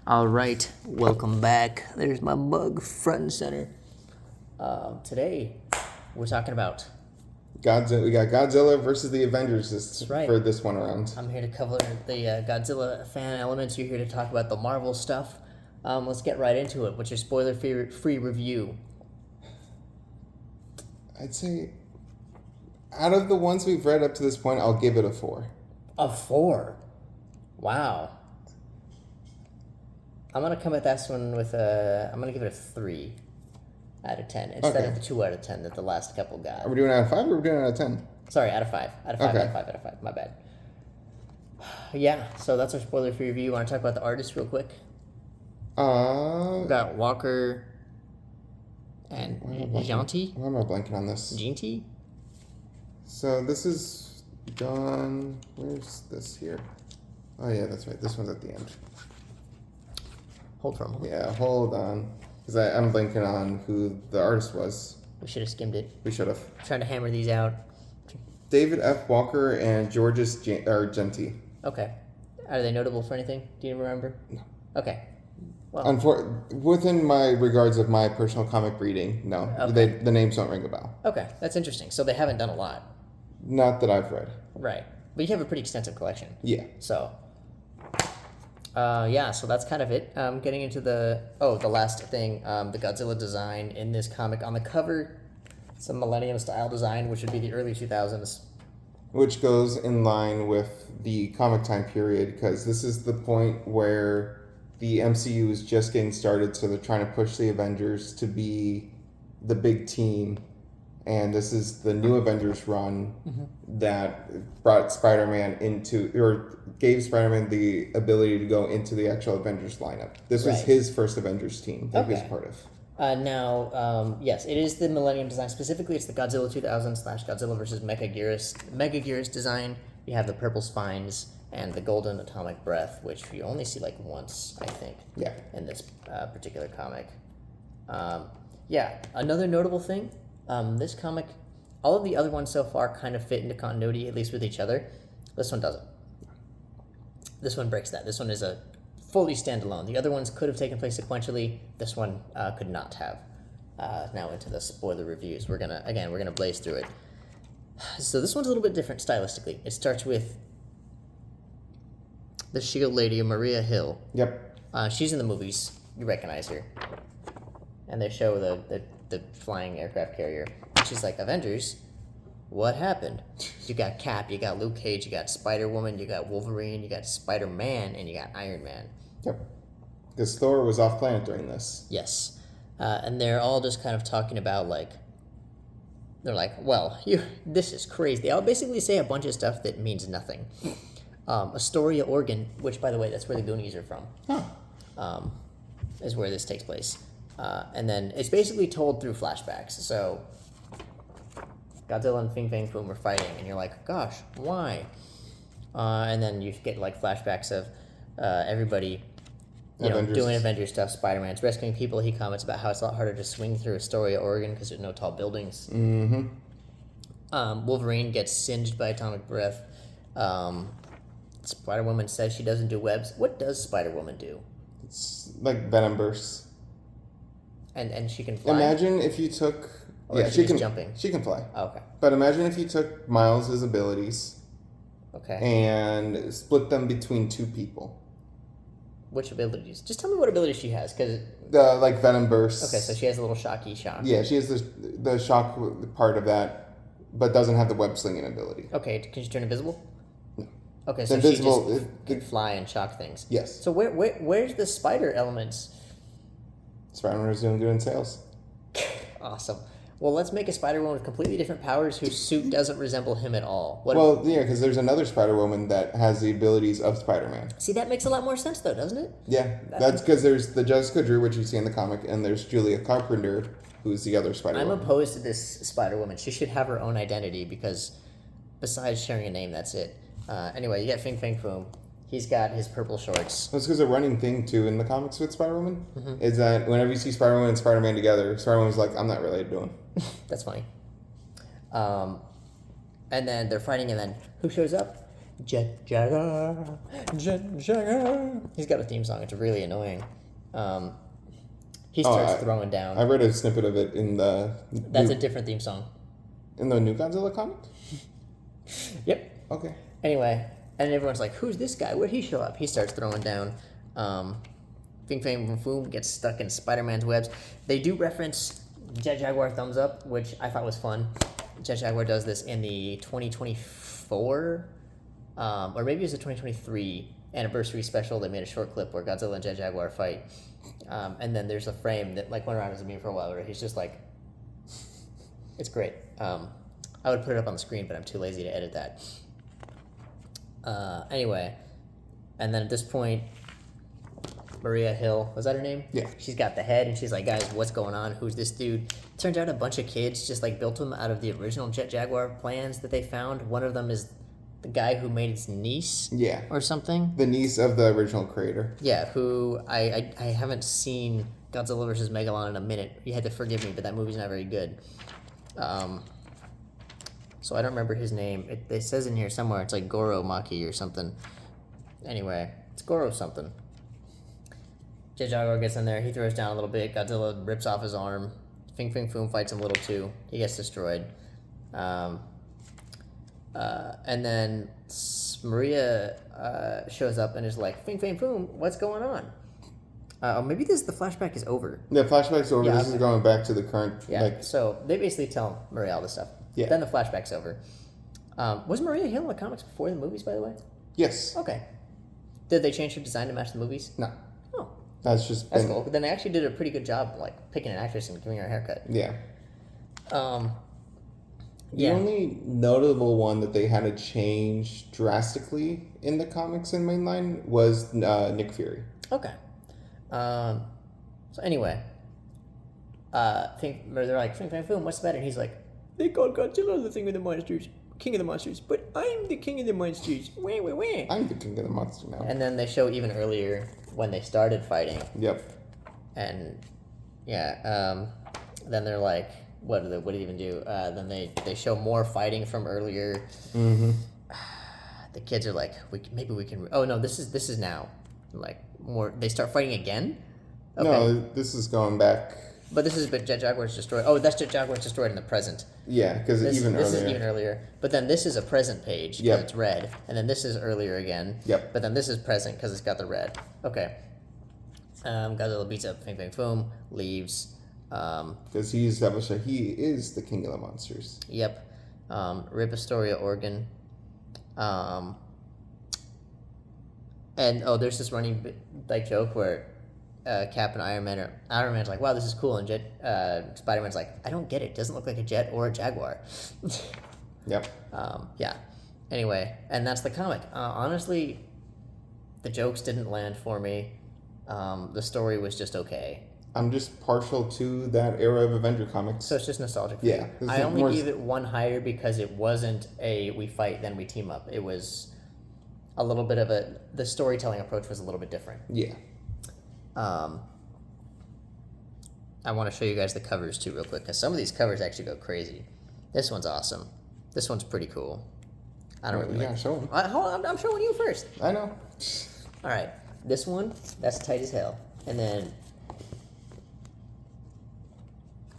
All right, welcome back. There's my mug front and center. Today, we're talking about. Godzilla. We got Godzilla versus the Avengers right. for this one around. I'm here to cover the Godzilla fan elements. You're here to talk about the Marvel stuff. Let's get right into it. What's your spoiler-free review? I'd say, out of the ones we've read up to this point, I'll give it a 4. A 4? Wow. I'm gonna come at this one with I'm gonna give it a 3 out of 10 instead of the 2 out of 10 that the last couple got. Are we doing out of 5 or are we doing out of 10? Sorry, out of 5. Out of 5. Out of 5. My bad. Yeah. So that's our spoiler-free review. Want to talk about the artists real quick? We got Walker and Janti. Why am I blanking on this? Janti? So this is done. Where's this here? Oh yeah, that's right. This one's at the end. Hold from. Yeah, hold on. Because I'm blanking on who the artist was. We should have skimmed it. We should have. Trying to hammer these out. David F. Walker and Georges Genti. Okay. Are they notable for anything? Do you remember? No. Okay. Well, within my regards of my personal comic reading, no. Okay. The names don't ring a bell. Okay, that's interesting. So they haven't done a lot. Not that I've read. Right. But you have a pretty extensive collection. Yeah. So, so that's kind of it. Getting into the last thing, the Godzilla design in this comic. On the cover, some Millennium style design, which would be the early 2000s. Which goes in line with the comic time period, because this is the point where the MCU is just getting started, so they're trying to push the Avengers to be the big team. And this is the new Avengers run that brought Spider-Man or gave Spider-Man the ability to go into the actual Avengers lineup. This was his first Avengers team that he was part of. Yes, it is the Millennium design. Specifically, it's the Godzilla 2000 / Godzilla vs. Megaguirus design. You have the purple spines and the golden atomic breath, which you only see like once, I think. Yeah. In this particular comic. Another notable thing. This comic, all of the other ones so far kind of fit into continuity, at least with each other. This one doesn't. This one breaks that. This one is a fully standalone. The other ones could have taken place sequentially. This one could not have. Now into the spoiler reviews. We're gonna blaze through it. So this one's a little bit different stylistically. It starts with the Shield Lady, Maria Hill. Yep. She's in the movies. You recognize her. And they show the flying aircraft carrier. She's like, Avengers, what happened? You got Cap, you got Luke Cage, you got Spider-Woman, you got Wolverine, you got Spider-Man, and you got Iron Man. Yep. Because Thor was off planet during this. Yes. And they're all just kind of talking about, they're like, this is crazy. They all basically say a bunch of stuff that means nothing. Astoria, Oregon, which, by the way, that's where the Goonies are from. Huh. Is where this takes place. And then it's basically told through flashbacks. So Godzilla and Fing Fang Foom are fighting, and you're like, gosh, why? And then you get flashbacks of everybody doing Avengers stuff. Spider-Man's rescuing people. He comments about how it's a lot harder to swing through Astoria, Oregon, because there's no tall buildings. Mm-hmm. Wolverine gets singed by atomic breath. Spider-Woman says she doesn't do webs. What does Spider-Woman do? It's like venom bursts. And she can fly? Imagine if you took... she can jumping? She can fly. Oh, okay. But imagine if you took Miles' abilities and split them between 2 people. Which abilities? Just tell me what abilities she has, because... The, venom bursts. Okay, so she has a little shocky shock. Yeah, she has the shock part of that, but doesn't have the web slinging ability. Okay, can she turn invisible? No. Okay, so she just can fly and shock things. Yes. So where's the spider elements? Spider-Man is doing good in sales. Awesome. Well, let's make a Spider-Woman with completely different powers whose suit doesn't resemble him at all. Because there's another Spider-Woman that has the abilities of Spider-Man. See, that makes a lot more sense, though, doesn't it? Yeah, that's because there's the Jessica Drew, which you see in the comic, and there's Julia Carpenter, who's the other Spider-Woman. I'm opposed to this Spider-Woman. She should have her own identity, because besides sharing a name, that's it. Anyway, you got Fing Fang Foom. He's got his purple shorts. That's because a running thing, too, in the comics with Spider-Woman, is that whenever you see Spider-Woman and Spider-Man together, Spider-Woman's like, I'm not related to him. That's funny. And then they're fighting, and then who shows up? Jet Jagger, Jet Jagger. He's got a theme song. It's really annoying. He starts throwing down. I read a snippet of it in the. That's a different theme song. In the new Godzilla comic? Yep. Okay. Anyway, and everyone's like, "Who's this guy? Where'd he show up?" He starts throwing down. Fing Fang Boom Boom gets stuck in Spider-Man's webs. They do reference Jet Jaguar Thumbs Up, which I thought was fun. Jet Jaguar does this in the 2024, or maybe it was the 2023 anniversary special. They made a short clip where Godzilla and Jet Jaguar fight. And then there's a frame that like went around as a meme for a while where he's just like, it's great. I would put it up on the screen, but I'm too lazy to edit that. Anyway, and then at this point, Maria Hill, was that her name? Yeah. She's got the head, and she's like, guys, what's going on? Who's this dude? Turns out a bunch of kids just like built him out of the original Jet Jaguar plans that they found. One of them is the guy who made his niece. Yeah. Or something. The niece of the original creator. Yeah, who I haven't seen Godzilla vs. Megalon in a minute. You had to forgive me, but that movie's not very good. So I don't remember his name. It says in here somewhere it's like Goro Maki or something. Anyway, it's Goro something. Jet Jaguar gets in there. He throws down a little bit. Godzilla rips off his arm. Fing Fang Foom fights him a little too. He gets destroyed. And then Maria shows up and is like, Fing Fang Foom, what's going on? Or maybe the flashback is over. The flashback's over. Yeah, This is going back to the current. Yeah, like, so they basically tell Maria all this stuff. Yeah. Then the flashback's over. Was Maria Hill in the comics before the movies, by the way? yes. Okay. Did they change her design to match the movies? No. Oh, That's just. that's cool. But then they actually did a pretty good job, like, picking an actress and giving her a haircut. Yeah. Yeah. The only notable one that they had to change drastically in the comics in mainline was Nick Fury. Okay. So anyway, they're like, Fing Fang Foom, what's the matter? And he's like, they called Godzilla the thing of the monsters, king of the monsters, but I'm the king of the monsters. Wah, wah, wah. I'm the king of the monster now. And then they show even earlier when they started fighting. Yep. And yeah, then they're like, what do they even do? Then they show more fighting from earlier. Mm-hmm. The kids are like, maybe we can. Oh no, this is now, like more. They start fighting again. Okay. No, this is going back. But this is Jet Jaguar's destroyed. Oh, that's Jet Jaguar's destroyed in the present. Yeah, because This even is earlier. even earlier. But then this is a present page because Yep. it's red, and then this is earlier again. Yep. But then this is present because it's got the red. Okay. Godzilla beats up Fing Fang Foom, leaves. Because he established that he is the king of the monsters. Yep. Rip Astoria, Oregon. And there's this running like joke where Cap and Iron Man's like, wow, this is cool, and Spider-Man's like, I don't get it. It doesn't look like a jet or a jaguar. Yep. Yeah. Anyway, and that's the comic. Honestly, the jokes didn't land for me. The story was just okay. I'm just partial to that era of Avenger comics. So it's just nostalgic for Yeah, you. it's I only more- gave it one higher because it wasn't a we fight then we team up. It was a little bit of the storytelling approach was a little bit different. Yeah. I want to show you guys the covers too real quick because some of these covers actually go crazy. This one's awesome. This one's pretty cool. I don't really Yeah, like. show him. Hold on, I'm showing you first. I know. All right, this one that's tight as hell, and then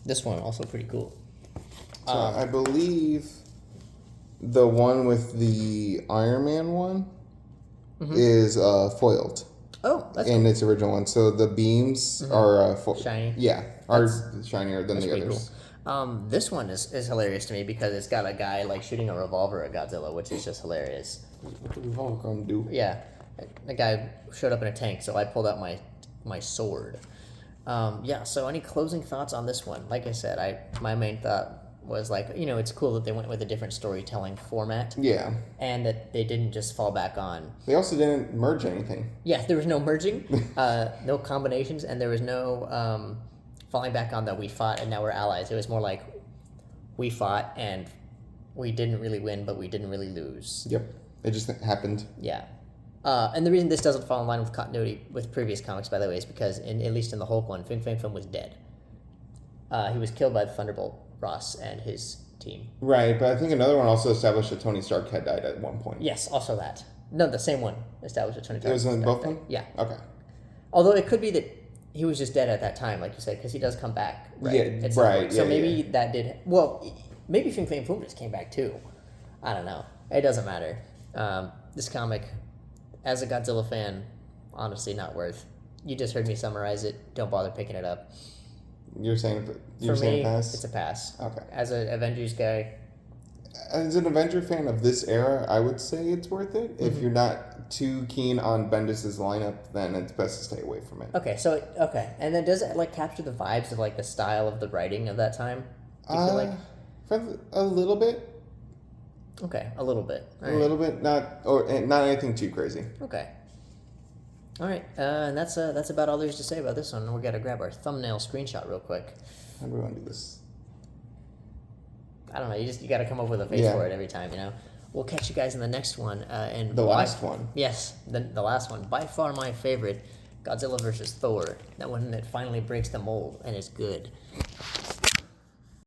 this one also pretty cool. So I believe the one with the Iron Man one is foiled Oh, that's in its original one. So the beams are Shiny. Yeah, are shinier than the pretty others. cool. This one is hilarious to me because it's got a guy like shooting a revolver at Godzilla, which is just hilarious. What do we all gonna do? Yeah, the guy showed up in a tank, so I pulled out my sword. Yeah. So any closing thoughts on this one? Like I said, my main thought was like, it's cool that they went with a different storytelling format Yeah. and that they didn't just fall back on. They also didn't merge anything. Yeah, there was no merging, no combinations, and there was no falling back on that we fought and now we're allies. It was more like we fought and we didn't really win, but we didn't really lose. Yep. It just happened. Yeah. And the reason this doesn't fall in line with continuity with previous comics, by the way, is because, at least in the Hulk one, Fing Fang Foom was dead. He was killed by the Thunderbolt Ross and his team. Right, but I think another one also established that Tony Stark had died at one point. Yes, also that. No, the same one established with Tony Stark. It was in both of them? Yeah. Okay. Although it could be that he was just dead at that time, like you said, because he does come back. Right? Yeah, At some right. point. So yeah, maybe yeah. that did. Well, maybe Fing Fang Foom just came back too. I don't know. It doesn't matter. This comic, as a Godzilla fan, honestly not worth. You just heard me summarize it. Don't bother picking it up. You're saying For me, pass? it's a pass. Okay. As an Avengers guy, As an Avenger fan of this era, I would say it's worth it. If Mm-hmm. you're not too keen on Bendis's lineup, then it's best to stay away from it. okay, and then does it like capture the vibes of like the style of the writing of that time? Do you feel like For a little bit, okay, a little bit, all a right. little bit, not anything too crazy. Okay. All right, and that's about all there's to say about this one. We got to grab our thumbnail screenshot real quick. How do we want to do this? I don't know. You got to come up with a face Yeah. for it every time. We'll catch you guys in the next one. And The last one. Yes, the last one. By far my favorite, Godzilla versus Thor. That one that finally breaks the mold and is good.